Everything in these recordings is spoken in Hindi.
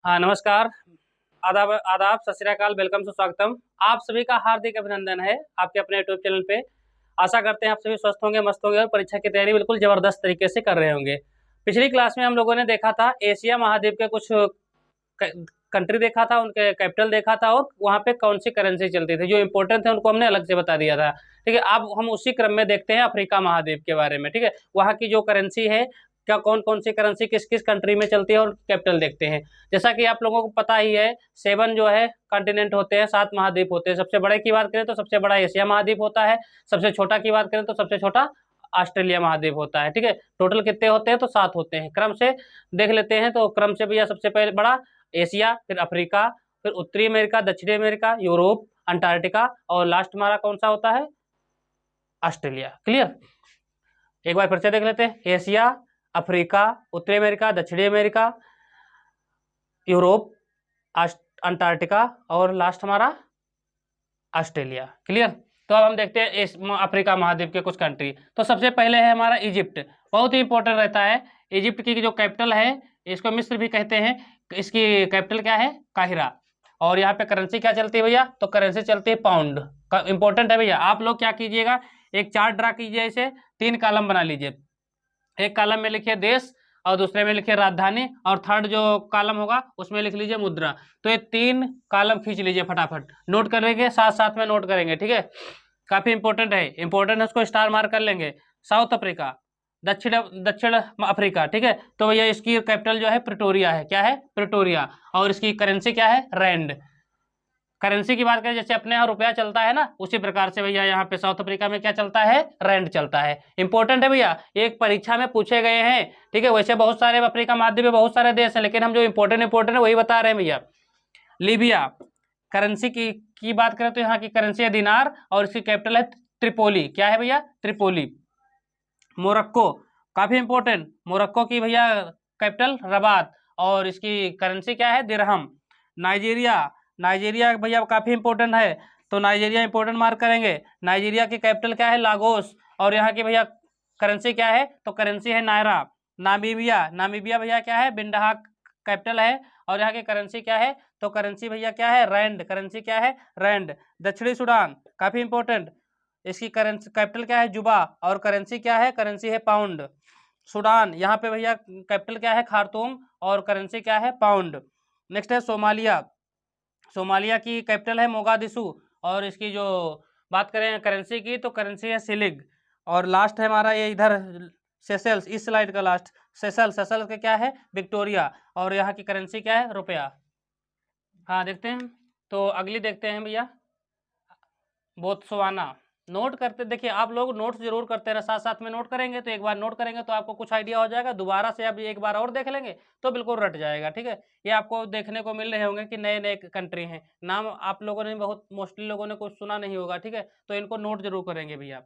हाँ, नमस्कार। आदाब आदाब, सत श्री अकाल, वेलकम सुस्वागतम। आप सभी का हार्दिक अभिनंदन है आपके अपने यूट्यूब चैनल पे। आशा करते हैं आप सभी स्वस्थ होंगे, मस्त होंगे और परीक्षा की तैयारी बिल्कुल जबरदस्त तरीके से कर रहे होंगे। पिछली क्लास में हम लोगों ने देखा था एशिया महाद्वीप के कुछ कंट्री देखा था, उनके कैपिटल देखा था और वहाँ पे कौन सी करेंसी चलती थी। जो इंपॉर्टेंट थे उनको हमने अलग से बता दिया था। ठीक है, अब हम उसी क्रम में देखते हैं अफ्रीका महाद्वीप के बारे में। ठीक है, वहाँ की जो करेंसी है, क्या कौन कौन सी करेंसी किस किस कंट्री में चलती है और कैपिटल देखते हैं। जैसा कि आप लोगों को पता ही है, 7 जो है कॉन्टिनेंट होते हैं, 7 महाद्वीप होते हैं। सबसे बड़े की बात करें तो सबसे बड़ा एशिया महाद्वीप होता है। सबसे छोटा की बात करें तो सबसे छोटा ऑस्ट्रेलिया महाद्वीप होता है। ठीक है, टोटल कितने होते हैं तो 7 होते हैं। क्रम से देख लेते हैं, तो क्रम से भैया सबसे पहले बड़ा एशिया, फिर अफ्रीका, फिर उत्तरी अमेरिका, दक्षिणी अमेरिका, यूरोप, अंटार्कटिका और लास्ट हमारा कौन सा होता है, ऑस्ट्रेलिया। क्लियर। एक बार फिर से देख लेते हैं, एशिया, अफ्रीका, उत्तरी अमेरिका, दक्षिणी अमेरिका, यूरोप, अंटार्कटिका और लास्ट हमारा ऑस्ट्रेलिया। क्लियर। तो अब हम देखते हैं इस अफ्रीका महाद्वीप के कुछ कंट्री। तो सबसे पहले है हमारा इजिप्ट। बहुत ही इंपॉर्टेंट रहता है। इजिप्ट की जो कैपिटल है, इसको मिस्र भी कहते हैं। इसकी कैपिटल क्या है, काहिरा। और यहाँ पे करेंसी क्या चलती है भैया, तो करेंसी चलती है पाउंड। इंपॉर्टेंट है भैया। आप लोग क्या कीजिएगा, एक चार्ट ड्रा कीजिए, इसे 3 कॉलम बना लीजिए। एक कॉलम में लिखिए देश, और दूसरे में लिखिए राजधानी, और थर्ड जो कॉलम होगा उसमें लिख लीजिए मुद्रा। तो ये 3 कॉलम खींच लीजिए फटाफट। नोट करेंगे, साथ साथ में नोट करेंगे। ठीक है, काफी इंपॉर्टेंट है, इंपॉर्टेंट है, उसको स्टार मार्क कर लेंगे। साउथ अफ्रीका, दक्षिण दक्षिण अफ्रीका। ठीक है, तो भैया इसकी कैपिटल जो है प्रिटोरिया है। क्या है, प्रिटोरिया। और इसकी करेंसी क्या है, रैंड। करेंसी की बात करें, जैसे अपने यहाँ रुपया चलता है ना, उसी प्रकार से भैया यहाँ पे साउथ अफ्रीका में क्या चलता है, रैंड चलता है। इंपॉर्टेंट है भैया, एक परीक्षा में पूछे गए हैं। ठीक है, वैसे बहुत सारे अफ्रीका महाद्वीप में बहुत सारे देश हैं, लेकिन हम जो इंपॉर्टेंट है वही बता रहे हैं भैया। लीबिया, करेंसी की बात करें तो यहाँ की करेंसी है दिनार, और इसकी कैपिटल है त्रिपोली। क्या है भैया, त्रिपोली। मोरक्को, काफी इंपॉर्टेंट, मोरक्को की भैया कैपिटल रबात, और इसकी करेंसी क्या है, दिरहम। नाइजीरिया, नाइजीरिया भैया काफी इंपॉर्टेंट है, तो नाइजीरिया इंपॉर्टेंट मार्क करेंगे। नाइजीरिया की कैपिटल क्या है, लागोस, और यहाँ की भैया करेंसी क्या है, तो करेंसी है नायरा। नामीबिया, नामीबिया भैया क्या है, बिंडहा कैपिटल है, और यहाँ की करेंसी क्या है, तो करेंसी भैया क्या है, रैंड। करेंसी क्या है, रैंड। दक्षिणी सूडान, काफी इंपॉर्टेंट, इसकी करेंसी कैपिटल क्या है, जुबा, और करेंसी क्या है, करेंसी है पाउंड। सूडान, यहाँ पे भैया कैपिटल क्या है, खार्तूम, और करेंसी क्या है, पाउंड। नेक्स्ट है सोमालिया। सोमालिया की कैपिटल है मोगादिशु, और इसकी जो बात करें करेंसी की, तो करेंसी है सिलिग। और लास्ट है हमारा ये इधर सेशल्स, इस स्लाइड का लास्ट सेशल्स। सेशल्स का क्या है, विक्टोरिया, और यहाँ की करेंसी क्या है, रुपया। हाँ देखते हैं, तो अगली देखते हैं भैया, बोत्सवाना। नोट करते देखिए, आप लोग नोट्स जरूर करते रहना, साथ साथ में नोट करेंगे तो एक बार नोट करेंगे तो आपको कुछ आइडिया हो जाएगा। दोबारा से आप एक बार और देख लेंगे तो बिल्कुल रट जाएगा। ठीक है, ये आपको देखने को मिल रहे होंगे कि नए नए कंट्री हैं, नाम आप लोगों ने बहुत मोस्टली लोगों ने कुछ सुना नहीं होगा। ठीक है, तो इनको नोट जरूर करेंगे भैया।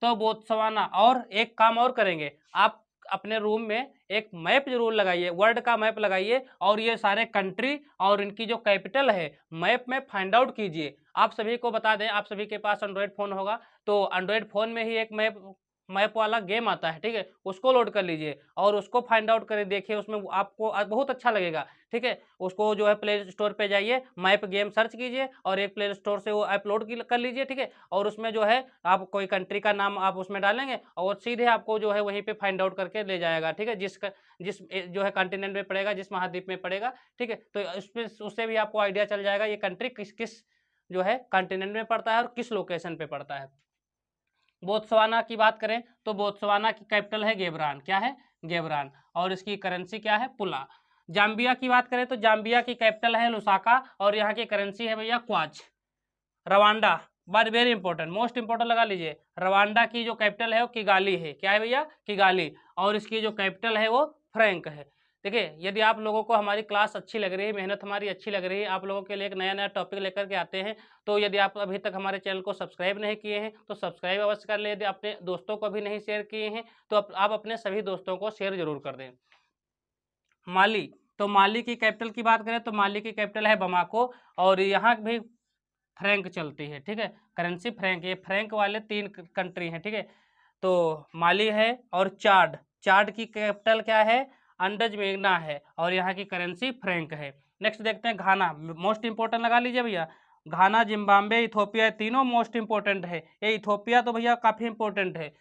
तो बोत्सवाना, और एक काम और करेंगे, आप अपने रूम में एक मैप जरूर लगाइए, वर्ल्ड का मैप लगाइए, और ये सारे कंट्री और इनकी जो कैपिटल है मैप में फाइंड आउट कीजिए। आप सभी को बता दें, आप सभी के पास एंड्रॉयड फ़ोन होगा, तो एंड्रॉयड फ़ोन में ही एक मैप मैप वाला गेम आता है। ठीक है, उसको लोड कर लीजिए और उसको फाइंड आउट करें, देखिए उसमें आपको बहुत अच्छा लगेगा। ठीक है, उसको जो है प्ले स्टोर पे जाइए, मैप गेम सर्च कीजिए, और एक प्ले स्टोर से वो अपलोड कर लीजिए। ठीक है, और उसमें जो है आप कोई कंट्री का नाम आप उसमें डालेंगे, और सीधे आपको जो है वहीं पे फाइंड आउट करके ले जाएगा। ठीक है, जिस जो है कॉन्टिनेंट में पड़ेगा, जिस महाद्वीप में पड़ेगा। ठीक है, तो उसमें उससे भी आपको आइडिया चल जाएगा ये कंट्री किस किस जो है कॉन्टिनेंट में पड़ता है और किस लोकेशन पे पड़ता है। बोत्सवाना की बात करें तो बोत्सवाना की कैपिटल है गेबरान। क्या है, गेबरान, और इसकी करेंसी क्या है, पुला। जाम्बिया की बात करें तो जाम्बिया की कैपिटल है लुसाका, और यहाँ की करेंसी है भैया क्वाच। Rwanda, but very important, most important लगा लीजिए, रवांडा की जो कैपिटल है वो किगाली है। क्या है भैया, किगाली, और इसकी जो कैपिटल है वो फ्रैंक है। देखिए, यदि आप लोगों को हमारी क्लास अच्छी लग रही है, मेहनत हमारी अच्छी लग रही है, आप लोगों के लिए एक नया नया टॉपिक लेकर के आते हैं, तो यदि आप अभी तक हमारे चैनल को सब्सक्राइब नहीं किए हैं तो सब्सक्राइब अवश्य कर लें। यदि अपने दोस्तों को अभी नहीं शेयर किए हैं तो आप अपने सभी दोस्तों को शेयर जरूर कर दें। माली, तो माली की कैपिटल की बात करें तो माली की कैपिटल है बमाको, और यहाँ भी फ्रैंक चलती है। ठीक है, करेंसी फ्रैंक, ये फ्रैंक वाले 3 कंट्री हैं। ठीक है, तो माली है, और चाड, चाड की कैपिटल क्या है, अंडज मेघना है और यहाँ की करेंसी फ्रैंक है। नेक्स्ट देखते हैं घाना, मोस्ट इंपोर्टेंट लगा लीजिए भैया। घाना, जिम्बाब्वे, इथोपिया, तीनों मोस्ट इंपोर्टेंट है। ये इथोपिया तो भैया काफी इंपोर्टेंट है।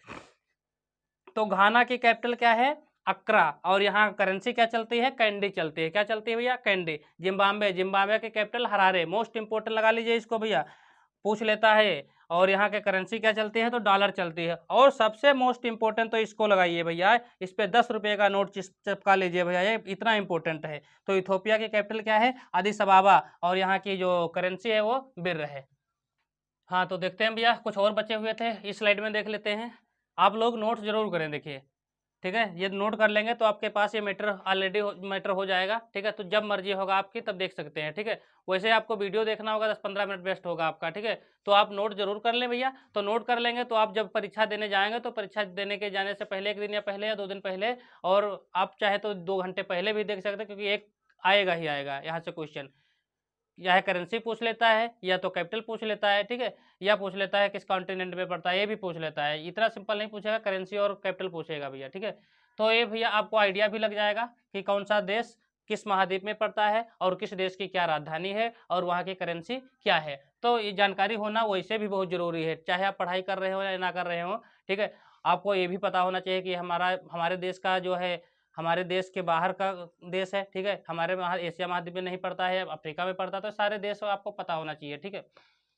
तो घाना की कैपिटल क्या है? अक्रा, और यहाँ करेंसी क्या चलती है? कैंडी चलती है। क्या चलती है भैया? कैंडी। जिम्बाब्वे, जिम्बाब्वे की कैपिटल हरारे, मोस्ट इंपोर्टेंट लगा लीजिए इसको भैया, पूछ लेता है। और यहाँ के करेंसी क्या चलती है? तो डॉलर चलती है। और सबसे मोस्ट इंपोर्टेंट तो इसको लगाइए भैया, इस पे 10 रुपये का नोट चिपका लीजिए भैया, ये इतना इंपोर्टेंट है। तो इथोपिया की कैपिटल क्या है? अदिस अबाबा, और यहाँ की जो करेंसी है वो बिर है। हाँ, तो देखते हैं भैया, कुछ और बचे हुए थे, इस स्लाइड में देख लेते हैं। आप लोग नोट जरूर करें, देखिए, ठीक है। ये नोट कर लेंगे तो आपके पास ये मैटर ऑलरेडी मैटर हो जाएगा, ठीक है। तो जब मर्जी होगा आपकी तब देख सकते हैं, ठीक है। वैसे आपको वीडियो देखना होगा, 10-15 मिनट वेस्ट होगा आपका, ठीक है। तो आप नोट जरूर कर लें भैया। तो नोट कर लेंगे तो आप जब परीक्षा देने जाएंगे तो परीक्षा देने के जाने से पहले 1 दिन या पहले या 2 दिन पहले, और आप चाहे तो 2 घंटे पहले भी देख सकते हैं, क्योंकि एक आएगा ही आएगा यहाँ से क्वेश्चन। या करेंसी पूछ लेता है, या तो कैपिटल पूछ लेता है, ठीक है, या पूछ लेता है किस कॉन्टिनेंट में पड़ता है, ये भी पूछ लेता है। इतना सिंपल नहीं पूछेगा, करेंसी और कैपिटल पूछेगा भैया, ठीक है। तो ये भैया आपको आइडिया भी लग जाएगा कि कौन सा देश किस महाद्वीप में पड़ता है और किस देश की क्या राजधानी है और वहाँ की करेंसी क्या है। तो ये जानकारी होना वैसे भी बहुत जरूरी है, चाहे आप पढ़ाई कर रहे हो या ना कर रहे हो, ठीक है। आपको ये भी पता होना चाहिए कि हमारे देश का जो है, हमारे देश के बाहर का देश है, ठीक है। हमारे एशिया महाद्वीप में नहीं पड़ता है, अफ्रीका में पड़ता है, तो सारे देश आपको पता होना चाहिए, ठीक है।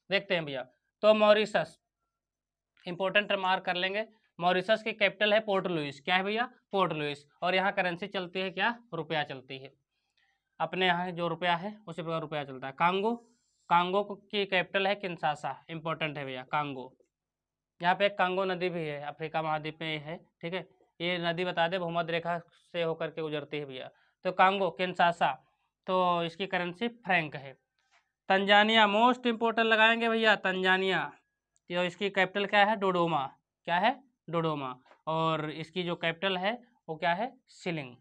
देखते हैं भैया, तो मॉरिशस, इंपॉर्टेंट रिमार्क कर लेंगे। मॉरिशस की कैपिटल है पोर्ट लुइस। क्या है भैया? Port Louis. और यहाँ करेंसी चलती है क्या? रुपया चलती है। अपने यहाँ जो रुपया है उसी प्रकार रुपया चलता है। कांगो, कांगो की कैपिटल है किंशासा, इंपॉर्टेंट है भैया कांगो। यहाँ पे एक कांगो नदी भी है, अफ्रीका महाद्वीप में है, ठीक है। ये नदी बता दे भूमध्य रेखा से होकर के गुजरती है भैया। तो कांगो, किंशासा, तो इसकी करेंसी फ्रैंक है। तंजानिया, मोस्ट इंपोर्टेंट लगाएंगे भैया, तंजानिया। तो इसकी कैपिटल क्या है? डोडोमा। क्या है? डोडोमा। और इसकी जो कैपिटल है वो क्या है? शिलिंग।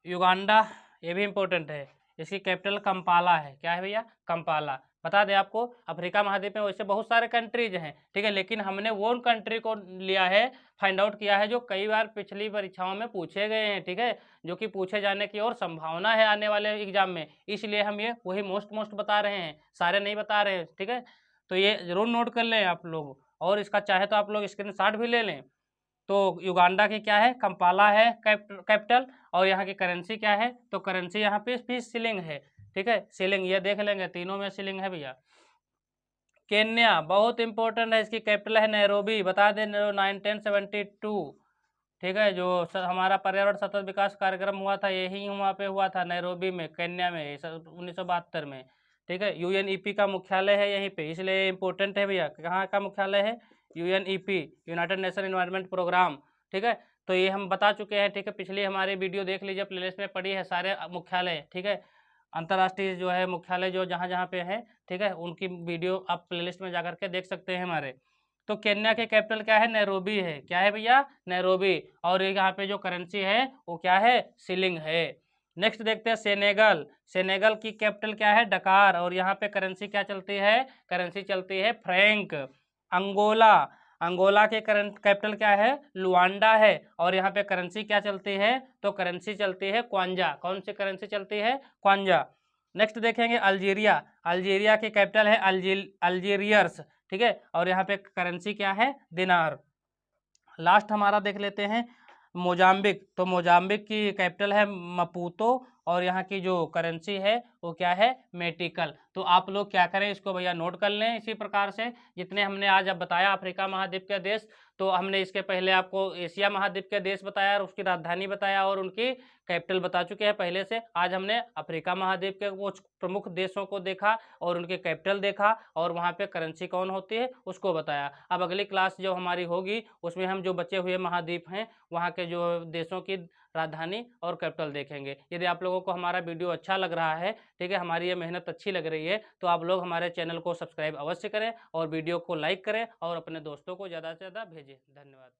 युगांडा, ये भी इंपॉर्टेंट है, इसकी कैपिटल कंपाला है। क्या है भैया? कंपाला। बता दें आपको, अफ्रीका महाद्वीप में वैसे बहुत सारे कंट्रीज हैं, ठीक है, लेकिन हमने वो कंट्री को लिया है, फाइंड आउट किया है जो कई बार पिछली परीक्षाओं में पूछे गए हैं, ठीक है, जो कि पूछे जाने की और संभावना है आने वाले एग्जाम में, इसलिए हम ये वही मोस्ट बता रहे हैं, सारे नहीं बता रहे हैं, ठीक है। तो ये जरूर नोट कर लें आप लोग, और इसका चाहे तो आप लोग स्क्रीनशॉट भी ले लें। तो युगांडा की क्या है? कंपाला है कैपिटल, और यहाँ की करेंसी क्या है? तो करेंसी यहाँ पे भी शिलिंग है, ठीक है, शिलिंग, ये देख लेंगे, तीनों में शिलिंग है भैया। केन्या, बहुत इंपॉर्टेंट है, इसकी कैपिटल है नैरोबी। बता दें 1972, ठीक है, जो हमारा पर्यावरण सतत विकास कार्यक्रम हुआ था, यही वहाँ पे हुआ था, नैरोबी में, केन्या में, 1972 में, ठीक है। UNEP का मुख्यालय है यहीं पे, इसलिए इम्पोर्टेंट है भैया। कहाँ का मुख्यालय है? UNEP, United Nation Environment Programme, ठीक है। तो ये हम बता चुके हैं, ठीक है, पिछली हमारी वीडियो देख लीजिए, प्लेलिस्ट में पड़ी है सारे मुख्यालय, ठीक है, अंतर्राष्ट्रीय जो है मुख्यालय जो जहाँ जहाँ पे है, ठीक है, उनकी वीडियो आप प्लेलिस्ट में जाकर के देख सकते हैं हमारे। तो केन्या के कैपिटल क्या है? नैरोबी है। क्या है भैया? नैरोबी। और यहाँ पे जो करेंसी है वो क्या है? शिलिंग है। नेक्स्ट देखते हैं सेनेगल। सेनेगल की कैपिटल क्या है? डकार, और यहाँ पे करेंसी क्या चलती है? करेंसी चलती है फ्रैंक। अंगोला, अंगोला के करंट कैपिटल क्या है? लुआंडा है, और यहाँ पे करेंसी क्या चलती है? तो करेंसी चलती है क्वांजा। कौन सी करेंसी चलती है? क्वांजा। नेक्स्ट देखेंगे अल्जीरिया। अल्जीरिया की कैपिटल है अल्जीरियर्स, ठीक है, और यहाँ पे करेंसी क्या है? दिनार। लास्ट हमारा देख लेते हैं मोजाम्बिक। तो मोजाम्बिक की कैपिटल है मपूतो, और यहाँ की जो करेंसी है वो क्या है? मेटिकल। तो आप लोग क्या करें, इसको भैया नोट कर लें इसी प्रकार से, जितने हमने आज अब बताया अफ्रीका महाद्वीप के देश। तो हमने इसके पहले आपको एशिया महाद्वीप के देश बताया और उसकी राजधानी बताया और उनकी कैपिटल बता चुके हैं पहले से। आज हमने अफ्रीका महाद्वीप के कुछ प्रमुख देशों को देखा और उनके कैपिटल देखा, और वहाँ पे करेंसी कौन होती है उसको बताया। अब अगली क्लास जो हमारी होगी उसमें हम जो बचे हुए महाद्वीप हैं वहाँ के जो देशों की राजधानी और कैपिटल देखेंगे। यदि आप लोगों को हमारा वीडियो अच्छा लग रहा है, ठीक है, हमारी ये मेहनत अच्छी लग रही है, तो आप लोग हमारे चैनल को सब्सक्राइब अवश्य करें और वीडियो को लाइक करें और अपने दोस्तों को ज़्यादा से ज़्यादा भेजें। धन्यवाद।